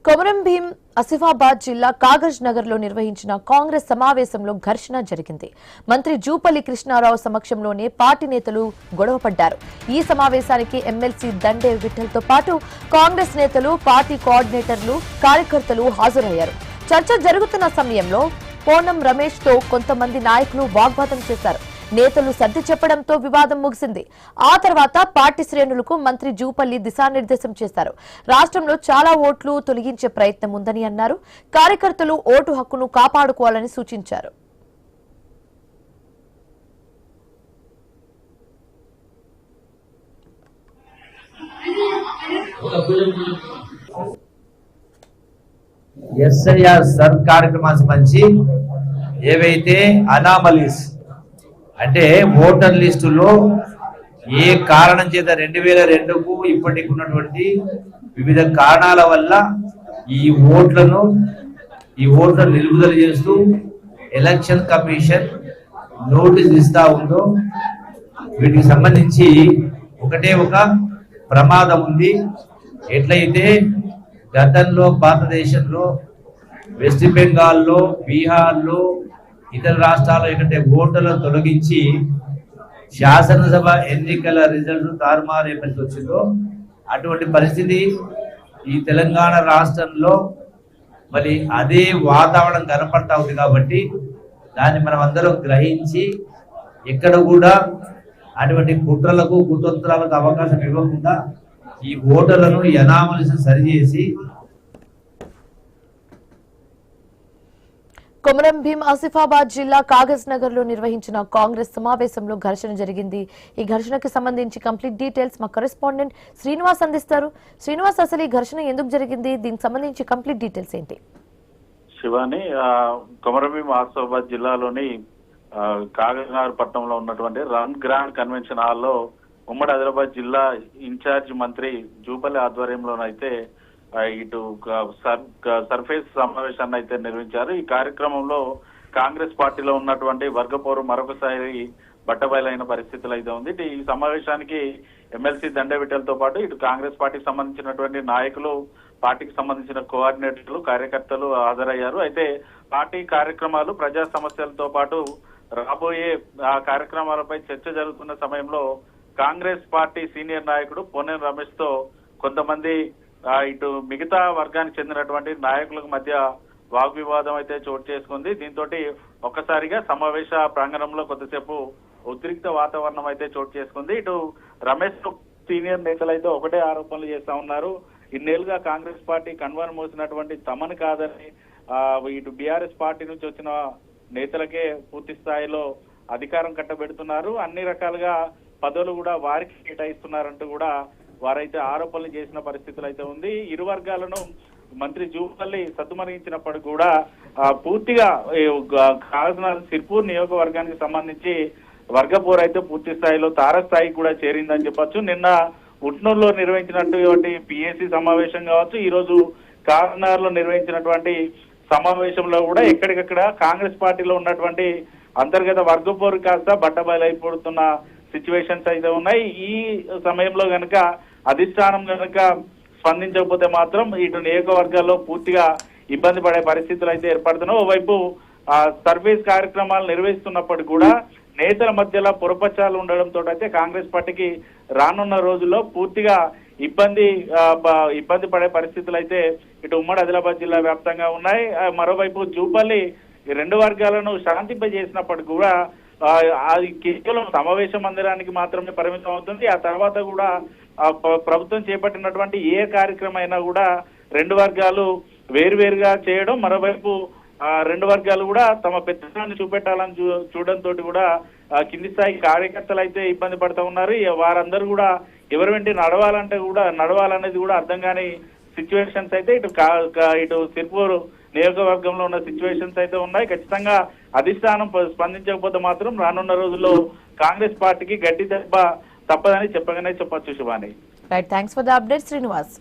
కొమరం భీం ఆసిఫాబాద్ జిల్లా కాగజ్ నగర్ లో నిర్వహించిన కాంగ్రెస్ సమావేశంలో ఘర్షణ జరిగింది. మంత్రి జూపల్లి కృష్ణారావు సమక్షంలోనే పార్టీ నేతలు గొడవపడ్డారు. ఈ సమావేశానికి ఎమ్మెల్సీ దండే విఠల్ తో పాటు కాంగ్రెస్ నేతలు, పార్టీ కోఆర్డినేటర్లు, కార్యకర్తలు హాజరయ్యారు. చర్చ జరుగుతున్న సమయంలో పోనం రమేష్ తో కొంతమంది నాయకులు వాగ్వాదం చేశారు. నేతలు సర్ది చెప్పడంతో వివాదం ముగిసింది. ఆ తర్వాత పార్టీ శ్రేణులకు మంత్రి జూపల్లి దిశానిర్దేశం చేశారు. రాష్ట్రంలో చాలా ఓట్లు తొలగించే ప్రయత్నం ఉందని అన్నారు. కార్యకర్తలు ఓటు హక్కును కాపాడుకోవాలని సూచించారు. ఎస్ఐఆర్ సర్ కార్యక్రమానికి సంబంధించి ఏవైతే అనామలీస్ అంటే ఓటర్ లిస్టులో ఏ కారణం చేత 2002కు ఇప్పటికి ఉన్నటువంటి వివిధ కారణాల వల్ల ఈ ఓట్లను నిలుపుదల చేస్తూ ఎలక్షన్ కమిషన్ నోటీస్ ఇస్తా ఉందో వీటికి సంబంధించి ఒకటే ఒక ప్రమాదం ఉంది. ఎట్లయితే గతంలో భారతదేశంలో వెస్ట్ బెంగాల్లో, బీహార్లో, ఇతర రాష్ట్రాల్లో ఏంటంటే ఓటర్లను తొలగించి శాసనసభ ఎన్నికల రిజల్ట్ తారుమారు ఏమైతే వచ్చిందో అటువంటి పరిస్థితి ఈ తెలంగాణ రాష్ట్రంలో మరి అదే వాతావరణం కనపడతా ఉంది. కాబట్టి దాన్ని మనం అందరం గ్రహించి ఎక్కడ కూడా అటువంటి కుట్రలకు, కుతంత్రాలకు అవకాశం ఇవ్వకుండా ఈ ఓటర్లను అనామలీస్ సరిచేసి కొమరం భీం ఆసిఫాబాద్ జిల్లా కాగజ్ నగర్ లో నిర్వహించిన కాంగ్రెస్ సమావేశంలో ఘర్షణ జరిగింది. ఈ ఘర్షణకు సంబంధించి కంప్లీట్ డీటెయిల్స్ మా కరెస్పాండెంట్ శ్రీనివాస్ అందిస్తారు. శ్రీనివాస్, అసలు ఈ ఘర్షణ ఎందుకు జరిగింది, దీనికి సంబంధించి కంప్లీట్ డీటెయిల్స్ ఏంటి? శివాని, కొమరం భీం ఆసిఫాబాద్ జిల్లాలోని కాగజ్ నగర్ పట్టణంలో ఉన్నటువంటి రన్ గ్రాండ్ కన్వెన్షన్ హాల్లో ఉమ్మడి ఆదిలాబాద్ జిల్లా ఇన్ఛార్జ్ మంత్రి జూపల్లి ఆధ్వర్యంలోనైతే ఇటు సర్ఫేస్ సమావేశాన్ని అయితే నిర్వహించారు. ఈ కార్యక్రమంలో కాంగ్రెస్ పార్టీలో ఉన్నటువంటి వర్గపోరు మరొకసారి బట్టబయలైన పరిస్థితులు అయితే ఉంది. ఈ సమావేశానికి ఎమ్మెల్సీ దండే విఠల్తో పాటు ఇటు కాంగ్రెస్ పార్టీకి సంబంధించినటువంటి నాయకులు, పార్టీకి సంబంధించిన కోఆర్డినేటర్లు, కార్యకర్తలు హాజరయ్యారు. అయితే పార్టీ కార్యక్రమాలు, ప్రజా సమస్యలతో పాటు రాబోయే ఆ కార్యక్రమాలపై చర్చ జరుగుతున్న సమయంలో కాంగ్రెస్ పార్టీ సీనియర్ నాయకుడు పోనం రమేష్ తో కొంతమంది ఇటు మిగతా వర్గానికి చెందినటువంటి నాయకులకు మధ్య వాగ్వివాదం అయితే చోటు చేసుకుంది. దీంతో ఒక్కసారిగా సమావేశ ప్రాంగణంలో కొద్దిసేపు ఉద్రిక్త వాతావరణం అయితే చోటు చేసుకుంది. ఇటు రమేష్ సీనియర్ నేతలు అయితే ఒకటే ఆరోపణలు చేస్తా ఉన్నారు. ఇన్నేళ్లుగా కాంగ్రెస్ పార్టీ కన్వర్ మోసినటువంటి తమను కాదని ఇటు బీఆర్ఎస్ పార్టీ నుంచి వచ్చిన నేతలకే పూర్తి స్థాయిలో అధికారం కట్టబెడుతున్నారు, అన్ని రకాలుగా పదవులు కూడా వారికి కేటాయిస్తున్నారంటూ కూడా వారైతే ఆరోపణలు చేసిన పరిస్థితులు అయితే ఉంది. ఇరు వర్గాలను మంత్రి జూపల్లి సద్దుమణించినప్పటికీ కూడా పూర్తిగా సిర్పూర్ నియోజకవర్గానికి సంబంధించి వర్గపోరు అయితే పూర్తి స్థాయిలో తారస్థాయికి కూడా చేరిందని చెప్పొచ్చు. నిన్న ఉట్నూరులో నిర్వహించినటువంటి పిఎస్సి సమావేశం కావచ్చు, ఈ రోజు కాకినాడ లో నిర్వహించినటువంటి సమావేశంలో కూడా ఎక్కడికక్కడ కాంగ్రెస్ పార్టీలో ఉన్నటువంటి అంతర్గత వర్గపోరు కాస్త బట్టబయలైపోతున్న సిచ్యువేషన్స్ అయితే ఉన్నాయి. ఈ సమయంలో గనక అధిష్టానం గనక స్పందించకపోతే మాత్రం ఇటు నియోజకవర్గాల్లో పూర్తిగా ఇబ్బంది పడే పరిస్థితులు అయితే ఏర్పడుతున్నాయి. ఓవైపు సర్వీస్ కార్యక్రమాలు నిర్వహిస్తున్నప్పటికీ కూడా నేతల మధ్యలో పొరపచ్చాలు ఉండడంతో అయితే కాంగ్రెస్ పార్టీకి రానున్న రోజుల్లో పూర్తిగా ఇబ్బంది పడే పరిస్థితులు అయితే ఇటు ఉమ్మడి ఆదిలాబాద్ జిల్లా వ్యాప్తంగా ఉన్నాయి. మరోవైపు జూపల్లి ఈ రెండు వర్గాలను శాంతింపజేసినప్పటికీ కూడా అది కేవలం సమావేశ మందిరానికి మాత్రమే పరిమితం అవుతుంది. ఆ తర్వాత కూడా ప్రభుత్వం చేపట్టినటువంటి ఏ కార్యక్రమం అయినా కూడా రెండు వర్గాలు వేరువేరుగా చేయడం, మరోవైపు రెండు వర్గాలు కూడా తమ పెత్తనాన్ని చూపెట్టాలని చూడడంతో కూడా కింది స్థాయి కార్యకర్తలు అయితే ఇబ్బంది పడుతూ ఉన్నారు. వారందరూ కూడా ఎవరి వెంట నడవాలనేది కూడా అర్థం కాని సిచ్యువేషన్స్ అయితే ఇటు సిర్పూర్ నియోజకవర్గంలో ఉన్న సిచ్యువేషన్స్ అయితే ఉన్నాయి. ఖచ్చితంగా అధిష్టానం స్పందించకపోతే మాత్రం రానున్న రోజుల్లో కాంగ్రెస్ పార్టీకి గట్టి దెబ్బ తప్పదని చెప్పగానే చెప్పొచ్చు. Shivani, right, thanks for the update Srinivas.